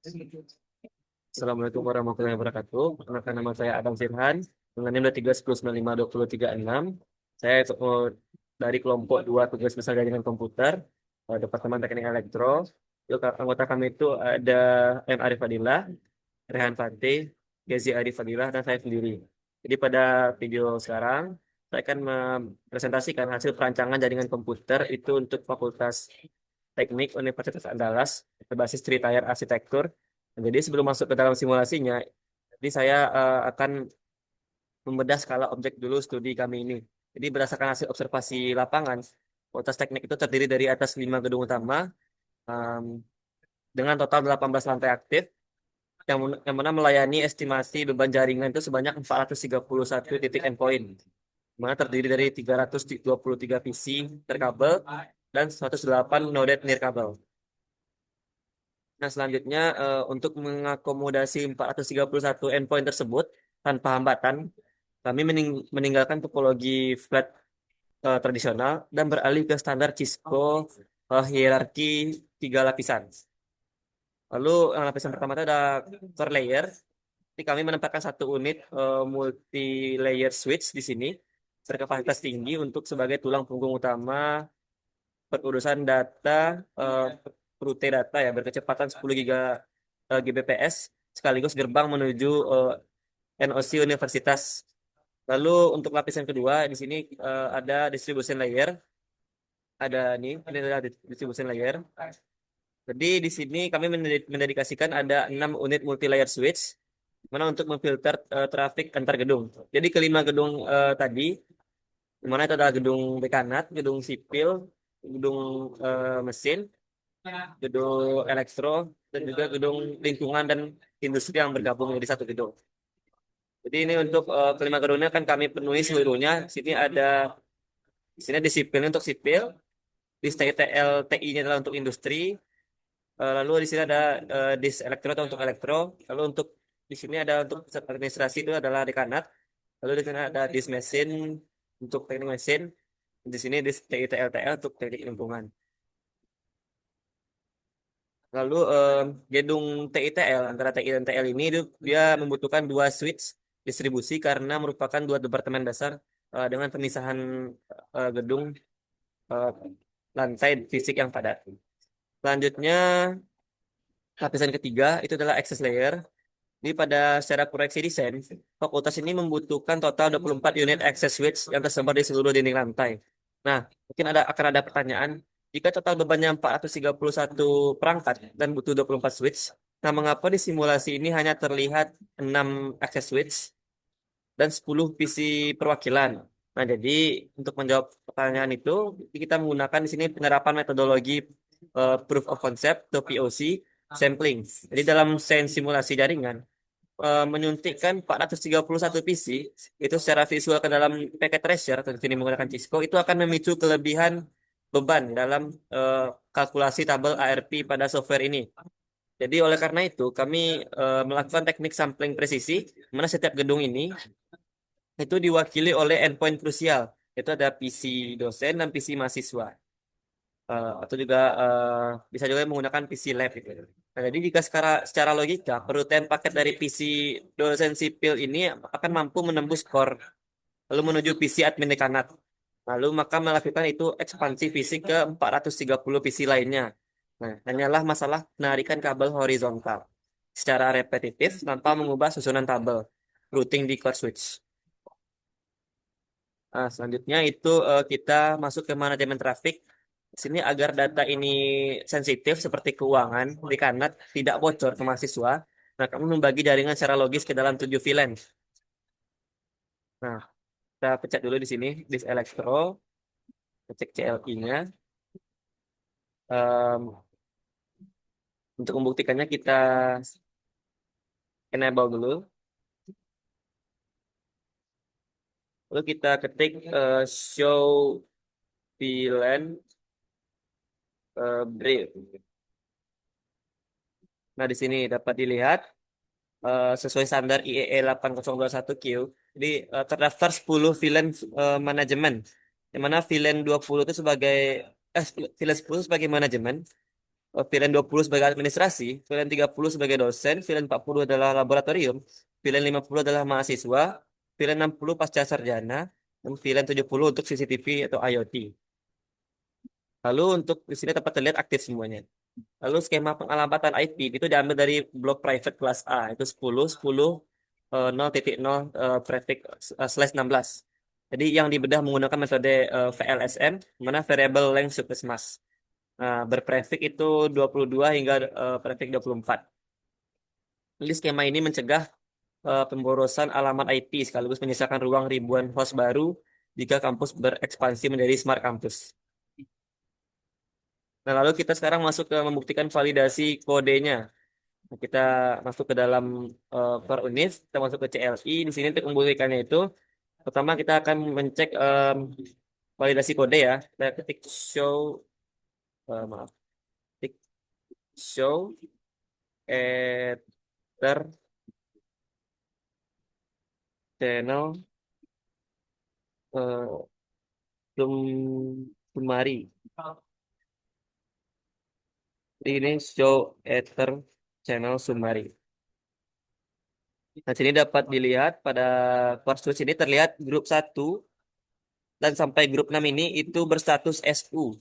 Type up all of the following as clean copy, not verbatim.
Assalamualaikum warahmatullahi wabarakatuh. Perkenalkan, nama saya Adam Firhan dengan NIM 310952036. Saya dari kelompok 2 tugas besar jaringan komputer, Departemen Teknik Elektro. Anggota kami itu ada M. Arif Fadilah, Rehan Fatih, Gezi Arif Fadilah, dan saya sendiri. Jadi pada video sekarang, saya akan mempresentasikan hasil perancangan jaringan komputer itu untuk Fakultas Teknik Universitas Andalas berbasis Three-Tier Arsitektur. Jadi sebelum masuk ke dalam simulasinya, jadi saya akan membedah skala objek dulu studi kami ini. Jadi berdasarkan hasil observasi lapangan, Fakultas Teknik itu terdiri dari atas 5 gedung utama em, dengan total 18 lantai aktif yang mana melayani estimasi beban jaringan itu sebanyak 431 titik endpoint, mana terdiri dari 323 PC terkabel dan 108 noded nirkabel. Nah, selanjutnya untuk mengakomodasi 431 endpoint tersebut tanpa hambatan, kami meninggalkan topologi flat tradisional dan beralih ke standar Cisco hierarki 3 lapisan. Lalu yang lapisan pertama itu ada core layer. Jadi kami menempatkan satu unit multi layer switch di sini berkapasitas tinggi untuk sebagai tulang punggung utama perurusan data eh, rute data ya berkecepatan 10 Gbps sekaligus gerbang menuju NOC universitas. Lalu untuk lapisan kedua di sini ada distribution layer, ada ini adalah distribution layer. Jadi di sini kami mendedikasikan ada 6 unit multi layer switch mana untuk memfilter traffic antar gedung. Jadi kelima gedung tadi, di mana itu adalah gedung dekanat, gedung sipil, gedung mesin, gedung elektro, dan juga gedung lingkungan dan industri yang bergabung menjadi satu gedung. Jadi ini untuk kelima gedungnya kan kami penuhi seluruhnya. Di sini di sipil untuk sipil, di TITL TI-nya adalah untuk industri. Lalu di sini ada dis elektro atau untuk elektro. Lalu untuk di sini ada untuk pusat administrasi itu adalah dekanat. Lalu di sana ada dis mesin untuk teknik mesin. Di sini dis TITLTL untuk teknik lingkungan. Lalu gedung TITL antara TI dan TL ini dia membutuhkan dua switch distribusi karena merupakan dua departemen dasar dengan pemisahan gedung eh, lantai fisik yang padat. Selanjutnya lapisan ketiga itu adalah access layer. Jadi pada secara proyeksi desain, fakultas ini membutuhkan total 24 unit access switch yang tersebar di seluruh dinding lantai. Nah, mungkin akan ada pertanyaan, jika total bebannya 431 perangkat dan butuh 24 switch, nah mengapa di simulasi ini hanya terlihat 6 access switch dan 10 PC perwakilan? Nah, jadi untuk menjawab pertanyaan itu, kita menggunakan di sini penerapan metodologi proof of concept atau POC sampling. Jadi dalam sains simulasi jaringan, menyuntikkan 431 PC itu secara visual ke dalam packet tracer atau di sini menggunakan Cisco itu akan memicu kelebihan beban dalam eh, kalkulasi tabel ARP pada software ini. Jadi oleh karena itu kami melakukan teknik sampling presisi mana setiap gedung ini itu diwakili oleh endpoint krusial. Itu ada PC dosen dan PC mahasiswa. Atau juga bisa juga menggunakan PC lab gitu. Nah, jadi jika secara logika perutan paket dari PC dosen sipil ini akan mampu menembus core lalu menuju PC admin dekanat. Lalu maka melakukan itu ekspansi fisik ke 430 PC lainnya. Nah, hanyalah masalah penarikan kabel horizontal secara repetitif tanpa mengubah susunan tabel routing di core switch. Nah, selanjutnya itu kita masuk ke manajemen traffic. Di sini agar data ini sensitif seperti keuangan, dekanat tidak bocor ke mahasiswa. Nah, kamu membagi jaringan secara logis ke dalam 7 VLAN. Nah, kita pencet dulu di sini, disk elektro, cek CLI-nya. Untuk membuktikannya kita enable dulu. Lalu kita ketik show VLAN brief. Nah, di sini dapat dilihat sesuai standar IEE 8021Q. Jadi terdaftar 10 VLAN manajemen. Yang mana VLAN 20 itu sebagai VLAN 10 sebagai manajemen, Freelance 20 sebagai administrasi, freelance 30 sebagai dosen, freelance 40 adalah laboratorium, freelance 50 adalah mahasiswa, freelance 60 pasca sarjana, dan freelance 70 untuk CCTV atau IoT. Lalu untuk di sini dapat terlihat aktif semuanya. Lalu skema pengalamatan IP itu diambil dari blok private kelas A, itu 10, 10, 0.0 prefix slash 16. Jadi yang dibedah menggunakan metode VLSM, mana variable length surface mask. Nah, berprefix itu 22 hingga prefix 24. Jadi skema ini mencegah pemborosan alamat IP sekaligus menyisakan ruang ribuan host baru jika kampus berekspansi menjadi smart campus. Nah, lalu kita sekarang masuk ke membuktikan validasi kodenya. Nah, kita masuk ke dalam core unit, kita masuk ke CLI. Di sini untuk membuktikannya itu, pertama kita akan mencek validasi kode ya. Kita ketik show, maaf, ketik show ether channel uh, summary. Jadi ini show ether channel summary. Nah, sini dapat dilihat pada core switch ini terlihat grup satu dan sampai grup 6 ini itu berstatus SU.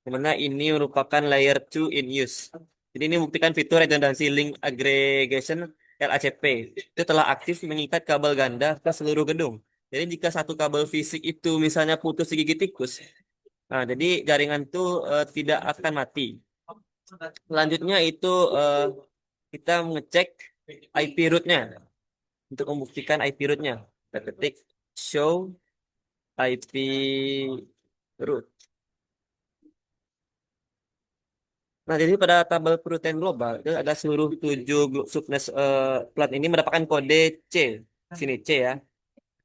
Di mana ini merupakan layer 2 in use. Jadi ini membuktikan fitur redundancy link aggregation LACP. Itu telah aktif mengikat kabel ganda ke seluruh gedung. Jadi jika satu kabel fisik itu misalnya putus digigit tikus, nah jadi jaringan itu tidak akan mati. Selanjutnya itu kita mengecek IP rootnya. Untuk membuktikan IP rootnya, kita ketik show IP root. Nah, jadi pada tabel perutan global itu ada seluruh 7 subnet plat ini mendapatkan kode C. Sini C ya.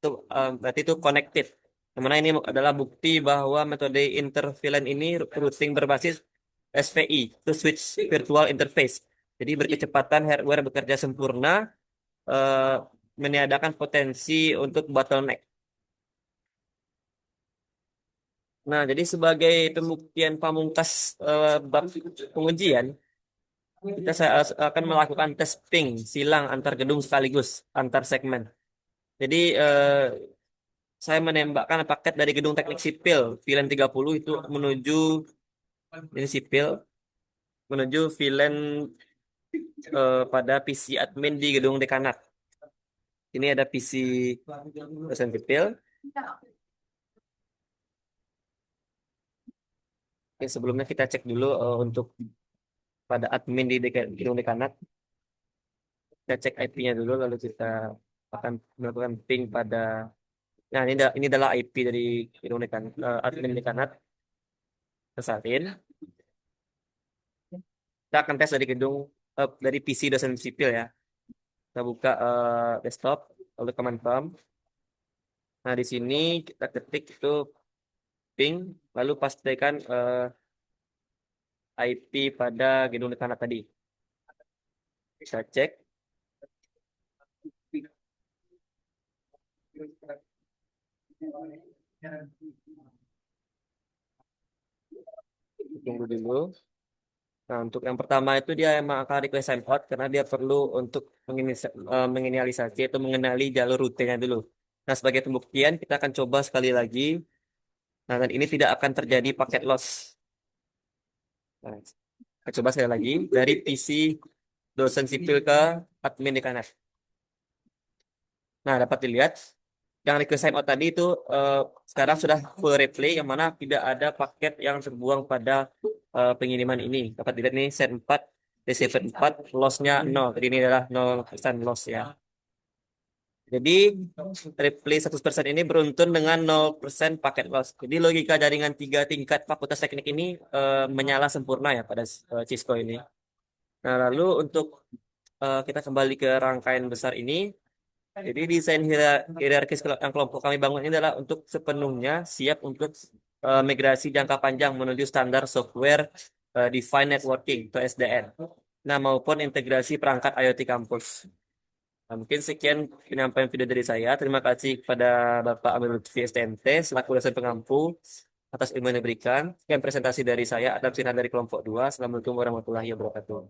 Itu berarti itu connected. Yang mana ini adalah bukti bahwa metode interVLAN ini routing berbasis SVI, itu switch virtual interface. Jadi berkecepatan hardware bekerja sempurna, eh, meniadakan potensi untuk bottleneck. Nah, jadi sebagai pembuktian pamungkas bab pengujian, akan melakukan tes ping silang antar gedung sekaligus antar segmen. Jadi saya menembakkan paket dari gedung teknik sipil VLAN 30 itu menuju ini sipil menuju VLAN pada PC admin di gedung dekanat. Ini ada PC dosen sipil. Oke, sebelumnya kita cek dulu untuk pada admin di gedung dekanat. Kita cek IP-nya dulu lalu kita akan melakukan ping pada. Nah, ini adalah IP dari gedung dekan admin dekanat. Kita salin. Kita akan tes dari gedung dari PC dosen sipil ya. Kita buka desktop lalu command prompt. Nah, di sini kita ketik itu ping lalu pastikan IP pada gedung dekanat tadi. Kita cek. Tunggu dulu. Nah, untuk yang pertama itu dia emang akan request timeout karena dia perlu untuk menginisialisasi atau mengenali jalur rutenya dulu. Nah, sebagai pembuktian kita akan coba sekali lagi. Nah, dan ini tidak akan terjadi paket loss. Nah, kita coba sekali lagi dari PC dosen sipil ke admin di kanan. Nah, dapat dilihat yang request timeout tadi itu eh, sekarang sudah full replay yang mana tidak ada paket yang terbuang pada pengiriman ini. Dapat dilihat nih set 4 receiver 4 loss-nya 0. Jadi ini adalah 0% loss ya. Jadi replay 100% ini beruntun dengan 0% paket loss. Jadi logika jaringan 3 tingkat Fakultas Teknik ini menyala sempurna ya pada Cisco ini. Nah, lalu untuk kita kembali ke rangkaian besar ini. Jadi desain hierarkis yang kelompok kami bangun ini adalah untuk sepenuhnya siap untuk migrasi jangka panjang menuju standar software defined networking atau SDN. Nah, maupun integrasi perangkat IoT kampus. Nah, mungkin sekian penyampaian video dari saya. Terima kasih kepada Bapak Amir Lutfi STMT selaku dosen pengampu. atas ilmu yang diberikan. Sekian presentasi dari saya, Adam Sirhan dari kelompok 2. Assalamualaikum warahmatullahi wabarakatuh.